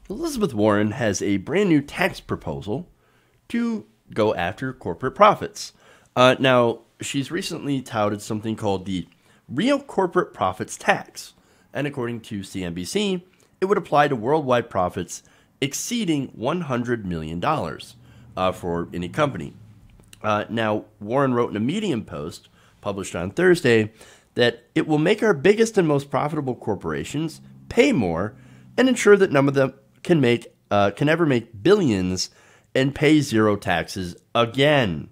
Elizabeth Warren has a brand new tax proposal to go after corporate profits. Now, she's recently touted something called the Real Corporate Profits Tax. And according to CNBC, it would apply to worldwide profits exceeding $100 million for any company. Now, Warren wrote in a Medium post published on Thursday that it will make our biggest and most profitable corporations pay more and ensure that none of them can ever make billions and pay zero taxes again.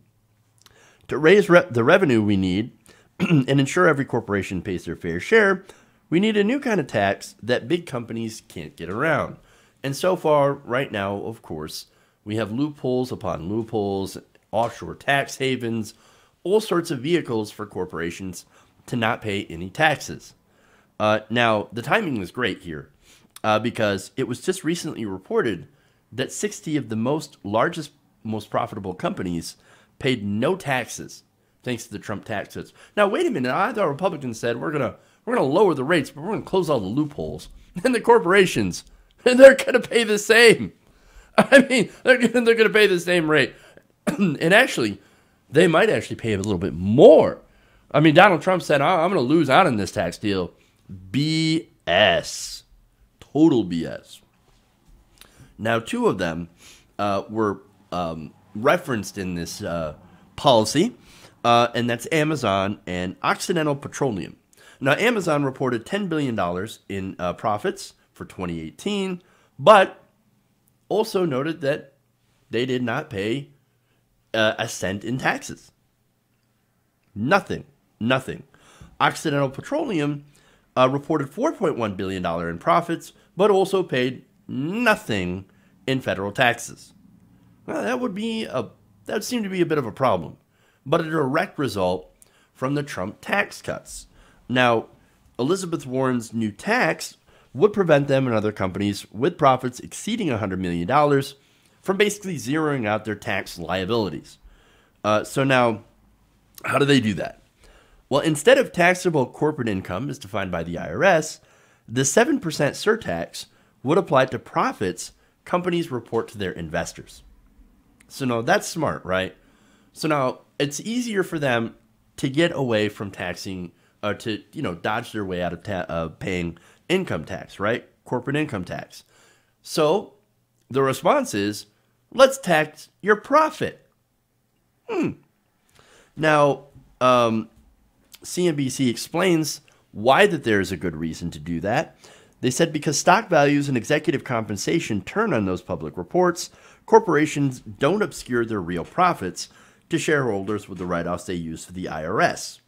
To raise the revenue we need and ensure every corporation pays their fair share, we need a new kind of tax that big companies can't get around. And so far, right now, of course, we have loopholes upon loopholes, offshore tax havens, all sorts of vehicles for corporations to not pay any taxes. Now, the timing was great here because it was just recently reported that 60 of the largest, most profitable companies paid no taxes thanks to the Trump tax cuts. Now, wait a minute. I thought Republicans said we're gonna lower the rates, but we're gonna close all the loopholes. And the corporations, they're gonna pay the same. I mean, they're gonna pay the same rate. And actually, they might actually pay a little bit more. I mean, Donald Trump said, I'm going to lose out on this tax deal. BS. Total BS. Now, two of them were referenced in this policy, and that's Amazon and Occidental Petroleum. Now, Amazon reported $10 billion in profits for 2018, but also noted that they did not pay a cent in taxes. Nothing. Occidental Petroleum reported $4.1 billion in profits, but also paid nothing in federal taxes. Well, that would seem to be a bit of a problem, but a direct result from the Trump tax cuts. Now, Elizabeth Warren's new tax would prevent them and other companies with profits exceeding $100 million from basically zeroing out their tax liabilities. So now, how do they do that? Well, instead of taxable corporate income as defined by the IRS, the 7% surtax would apply to profits companies report to their investors. So now that's smart, right? So now it's easier for them to get away from taxing, to dodge their way out of paying income tax, right? Corporate income tax. So the response is, let's tax your profit. Now, CNBC explains why that there is a good reason to do that. They said because stock values and executive compensation turn on those public reports, corporations don't obscure their real profits to shareholders with the write-offs they use for the IRS.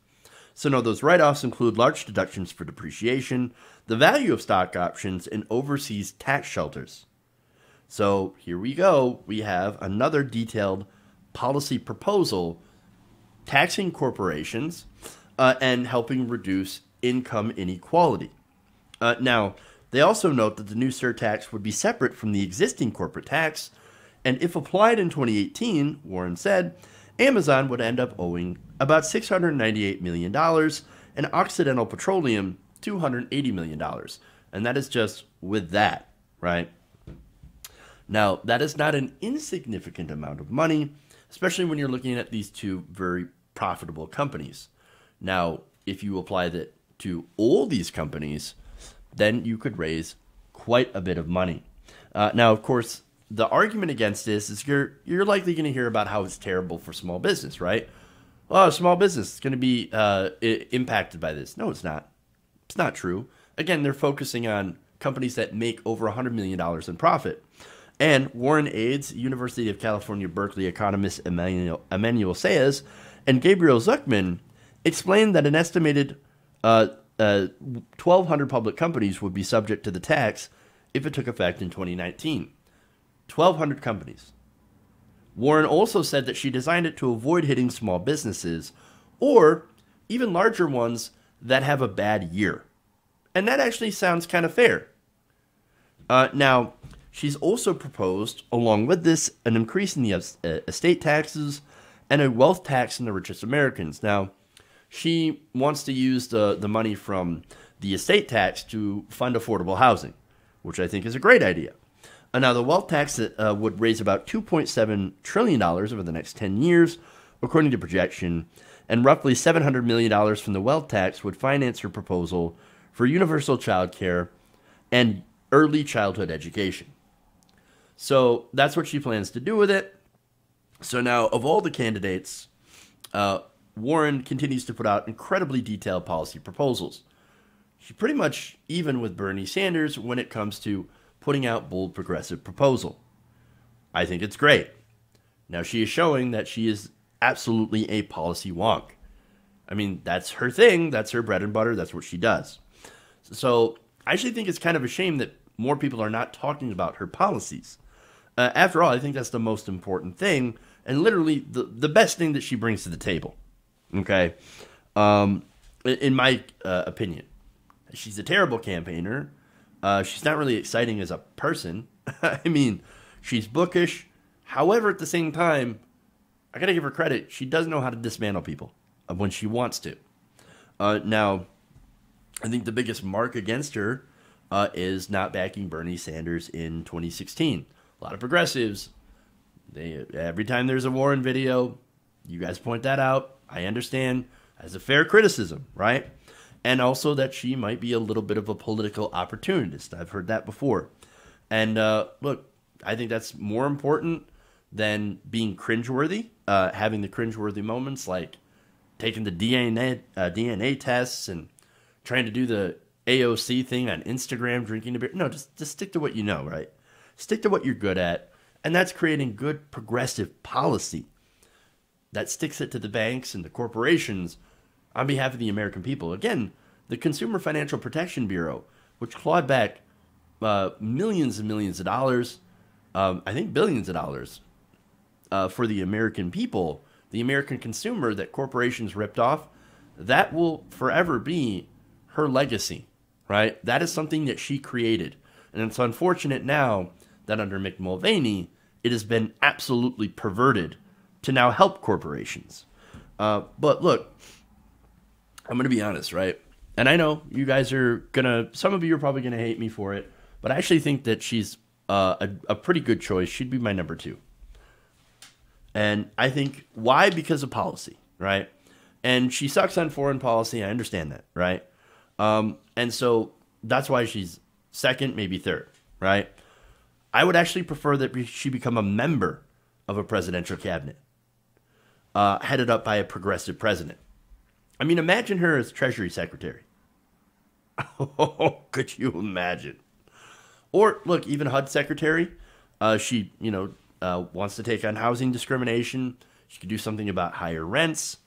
So now those write-offs include large deductions for depreciation, the value of stock options, and overseas tax shelters. So here we go. We have another detailed policy proposal taxing corporations and helping reduce income inequality. Now, they also note that the new surtax would be separate from the existing corporate tax, and if applied in 2018, Warren said, Amazon would end up owing about $698 million and Occidental Petroleum $280 million. And that is just with that, right? Now, that is not an insignificant amount of money, especially when you're looking at these two very profitable companies. Now, if you apply that to all these companies, then you could raise quite a bit of money. Now, of course, the argument against this is you're likely going to hear about how it's terrible for small business, right? Oh, small business is going to be impacted by this. No, it's not. It's not true. Again, they're focusing on companies that make over $100 million in profit. And Warren aides, University of California, Berkeley economist Emmanuel Saez and Gabriel Zuckman explained that an estimated 1,200 public companies would be subject to the tax if it took effect in 2019. 1,200 companies. Warren also said that she designed it to avoid hitting small businesses or even larger ones that have a bad year. And that actually sounds kind of fair. Now, she's also proposed, along with this, an increase in the estate taxes and a wealth tax on the richest Americans. Now, she wants to use the money from the estate tax to fund affordable housing, which I think is a great idea. Now, the wealth tax would raise about $2.7 trillion over the next 10 years, according to projection, and roughly $700 million from the wealth tax would finance her proposal for universal child care and early childhood education. So that's what she plans to do with it. So now, of all the candidates, Warren continues to put out incredibly detailed policy proposals. She's pretty much even with Bernie Sanders when it comes to putting out bold progressive proposal. I think it's great. Now, she is showing that she is absolutely a policy wonk. I mean, that's her thing. That's her bread and butter. That's what she does. So I actually think it's kind of a shame that more people are not talking about her policies. After all, I think that's the most important thing and literally the best thing that she brings to the table. Okay? In my opinion. She's a terrible campaigner. She's not really exciting as a person. I mean, she's bookish. However, at the same time, I got to give her credit. She does know how to dismantle people when she wants to. Now, I think the biggest mark against her is not backing Bernie Sanders in 2016. A lot of progressives, every time there's a Warren video, you guys point that out. I understand as a fair criticism, right? And also that she might be a little bit of a political opportunist. I've heard that before. And look, I think that's more important than being cringeworthy, having the cringeworthy moments like taking the DNA tests and trying to do the AOC thing on Instagram, drinking a beer. No, just stick to what you know, right? Stick to what you're good at. And that's creating good progressive policy that sticks it to the banks and the corporations on behalf of the American people. Again, the Consumer Financial Protection Bureau, which clawed back millions and millions of dollars, I think billions of dollars, for the American people, the American consumer that corporations ripped off, that will forever be her legacy, right? That is something that she created. And it's unfortunate now that under Mick Mulvaney, it has been absolutely perverted to now help corporations. But look, I'm going to be honest, right? And I know you guys are some of you are probably going to hate me for it, but I actually think that she's a pretty good choice. She'd be my number 2. And I think, why? Because of policy, right? And she sucks on foreign policy. I understand that, right? And so that's why she's second, maybe third, right? I would actually prefer that she become a member of a presidential cabinet, headed up by a progressive president. I mean, imagine her as Treasury Secretary. Oh, could you imagine? Or, look, even HUD Secretary. She, wants to take on housing discrimination. She could do something about higher rents.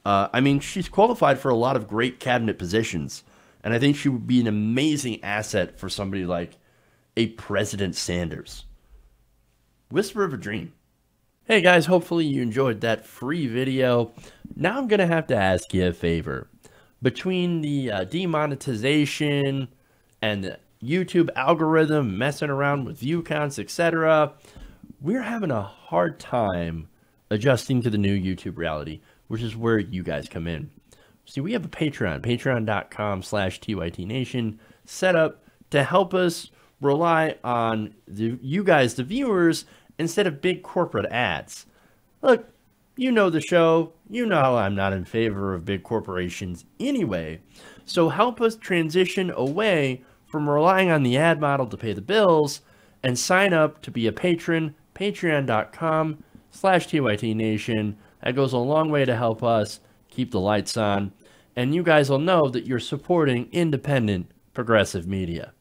I mean, she's qualified for a lot of great cabinet positions. And I think she would be an amazing asset for somebody like a President Sanders. Whisper of a dream. Hey guys, hopefully you enjoyed that free video. Now I'm going to have to ask you a favor. Between the demonetization and the YouTube algorithm messing around with view counts, etc., we're having a hard time adjusting to the new YouTube reality, which is where you guys come in. See, we have a Patreon, patreon.com/TYTNation, set up to help us rely on you guys, the viewers, instead of big corporate ads. Look, you know the show. You know how I'm not in favor of big corporations anyway. So help us transition away from relying on the ad model to pay the bills and sign up to be a patron, patreon.com/TYTNation. That goes a long way to help us keep the lights on. And you guys will know that you're supporting independent progressive media.